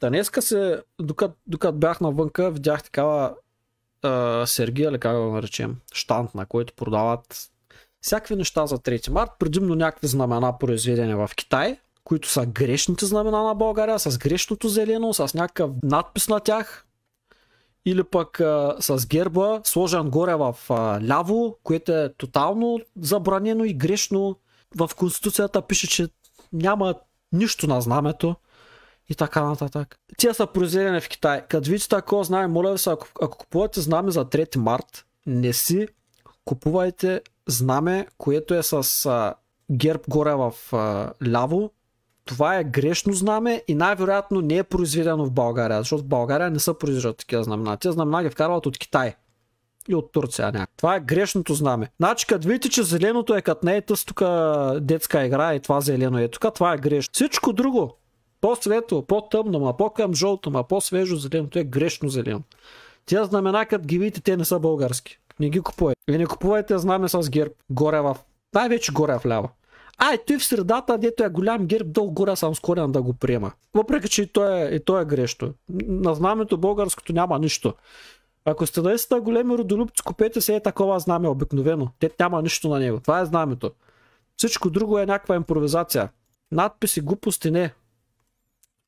Днеска се, докато бях навънка, видях такава Сергия, или как да го наречем, щанд, на който продават всякакви неща за 3 март, предимно някакви знамена, произведени в Китай, които са грешните знамена на България, с грешното зелено, с някакъв надпис на тях, или пък с герба, сложен горе в ляво, което е тотално забранено и грешно. В Конституцията пише, че няма нищо на знамето и така нататък. Тия са произведени в Китай. Като видите такова знаме, моля ви се, ако купувате знаме за 3 март, не си купувайте знаме, което е с герб горе в ляво. Това е грешно знаме и най-вероятно не е произведено в България, защото в България не са произвеждат такива знамена. Тези знамена ги вкарват от Китай и от Турция. Това е грешното знаме. Значи, като видите, че зеленото е като не е тъс тук детска игра и това зелено е тук, това е грешно. Всичко друго, по-светло, по-тъмно, по-към жълто, по-свежо зеленото е грешно зелено. Тези знамена, като ги видите, те не са български. Не ги купувайте. И не купувайте знаме с герб горе най-вече горе вляво. Той в средата, дето е голям герб, долу горе съм склонен да го приема. Въпреки, че и то е грешно. На знамето българското няма нищо. Ако сте наистина големи родолюбци, купете се такова знаме обикновено. Те няма нищо на него. Това е знамето. Всичко друго е някаква импровизация. Надписи, глупости не.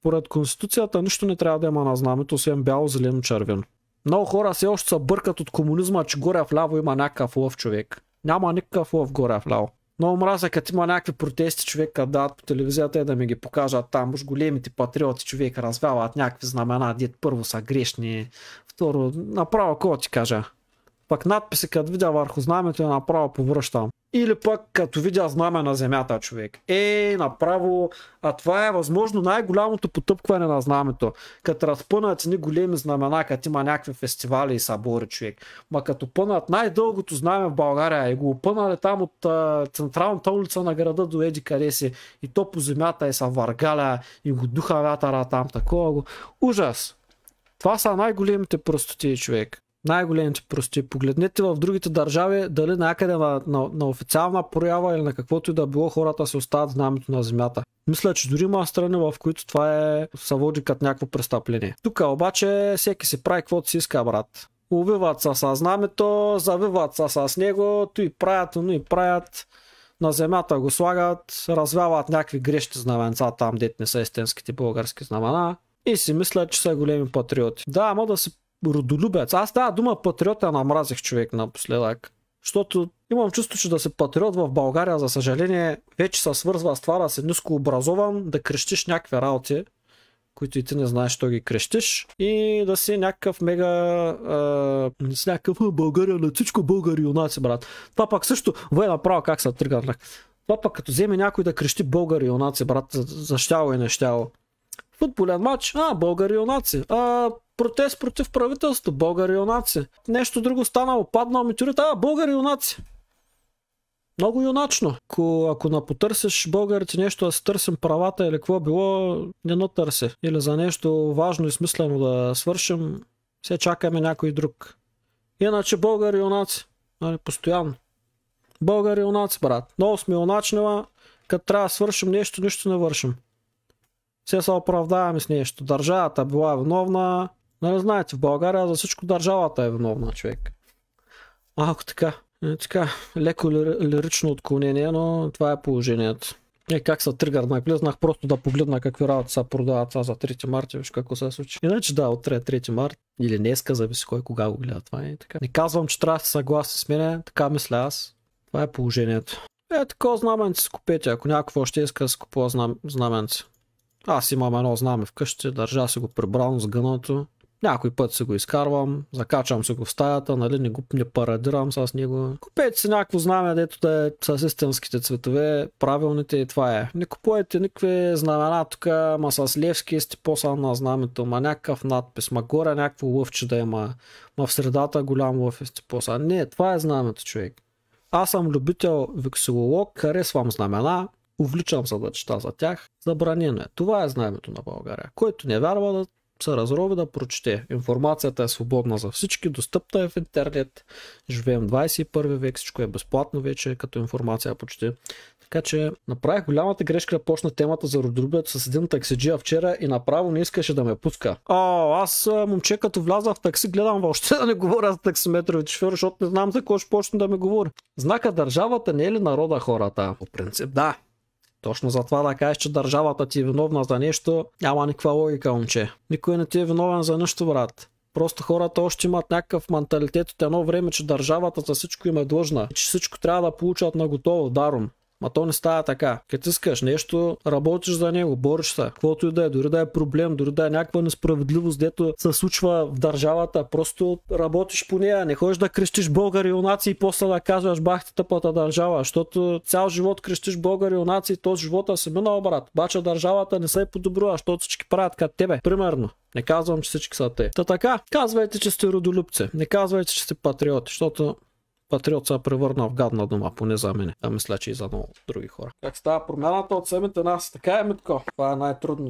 Поред Конституцията нищо не трябва да има на знамето, освен бяло, зелено, червено. Много хора все още се бъркат от комунизма, че горе вляво има някакъв лъв човек. Няма никакъв лъв горе вляво. Много мразя, като има някакви протести, човек, като дават по телевизията и да ми ги покажат там, уж големите патриоти, човек, развяват някакви знамена, дет първо са грешни, второ, направо, какво ти кажа? Пък надписи, като видя върху знамето, направо повръщам. Или пък, като видя знаме на земята, човек. Направо, това е възможно най-голямото потъпкване на знамето. Като разпънат ни големи знамена, като има някакви фестивали и събори, човек. Ма като пънат най-дългото знаме в България и го опънали там от централната улица на града до еди къде си, и то по земята и са въргаля и го духа вятъра там, такова го. Ужас! Това са най-големите простоти, човек. Най-големите прости. Погледнете в другите държави, дали някъде на официална проява или на каквото и да било, хората се остават знамето на земята. Мисля, че дори има страни, в които това се води като някакво престъпление. Тук обаче всеки си прави каквото си иска, брат. Увиват се с знамето, завиват се с него, то и правят, но и правят. На земята го слагат, развяват някакви грешни знаменца там, дет не са истинските български знамена и си мислят, че са големи патриоти. Да, ама да си родолюбец. Аз тази дума патриота намразих, човек, напоследък. Защото имам чувство, че да си патриот в България, за съжаление, вече се свързва с това да си ниско образован, да крещиш някакви работи, които и ти не знаеш, що ги крещиш, и да си някакъв мега с някакъв България на всичко българи юнаци, брат. Това пак също, направо как се тръгнах. Това пак като вземе някой да крещи българи юнаци, брат, за щяло и нещяло. Футболен матч, българи юнаци. Протест против правителството, българи юнаци. Нещо друго станало, паднал метеорит, българи юнаци. Много юначно. Ако напотърсиш българите нещо да си търсим правата или какво било, не натърси. Или за нещо важно и смислено да свършим, все чакаме някой друг. Иначе българи юнаци. Постоянно. Българи юнаци, брат. Много сме юначнива, като трябва да свършим нещо, нищо не вършим. Все се оправдаваме с нещо. Държавата била виновна. Нали знаете, в България за всичко държавата е виновна, човек. Малко така. Леко лирично отклонение, но това е положението. Как се тригърнах, влезнах просто да погледна какви работи се продават за 3 марта, виж какво се случи. Иначе да, утре е 3 марта или днеска, зависи кой кога го гледа това и така. Не казвам, че трябва да се съгласи с мене, така мисля аз. Това е положението. Такова знаменце си купете, ако някакво още иска да си купува знаменце. Аз имам едно знаме вкъщи, държа си го прибрано с гъното. Някой път си го изкарвам, закачам си го в стаята, нали, не парадирам с него. Купете си някакво знаме, дето да е с истинските цветове, правилните, и това е. Не купувайте никакви знамена тук, ма с левски стипосан на знамето, ма някакъв надпис, ма горе някакво лъвче да има, ма в средата голям лъв е стипосан. Не, това е знамето, човек. Аз съм любител вексилолог, харесвам знамена, увличам се да чета за тях. Забранено е. Това е знамето на България. Който не вярва да се разрови да прочете. Информацията е свободна за всички, достъпна е в интернет. Живеем 21 век, всичко е безплатно вече, като информация почти. Така че направих голямата грешка да почна темата за родолюбието с един таксиджия вчера и направо не искаше да ме пуска. Аз момче като вляза в такси гледам въобще да не говоря за таксиметровите шофьори, защото не знам за кой ще почне да ме говори. Знака държавата не е ли народа хората? По принцип да. Точно за това да кажеш, че държавата ти е виновна за нещо, няма никаква логика, момче. Никой не ти е виновен за нищо, брат. Просто хората още имат някакъв менталитет от едно време, че държавата за всичко им е длъжна. Че всичко трябва да получат на готово, даром. Ма то не става така. Като искаш нещо, работиш за него, бориш се. Каквото и да е, дори да е проблем, дори да е някаква несправедливост, дето се случва в държавата, просто работиш по нея. Не ходиш да крещиш българи юнаци и после да казваш бах ти тъпата държава, защото цял живот крещиш българи юнаци и този живота се минал, брат. Обаче държавата не се е подобрила, защото всички правят като тебе. Примерно. Не казвам, че всички са те. Та така, казвайте, че сте родолюбци. Не казвайте, че сте патриоти, защото патриот се превърна в гадна дума, поне за мен. А мисля, че и за много други хора. Как става промяната от самите нас? Така е, Митко. Това е най-трудно.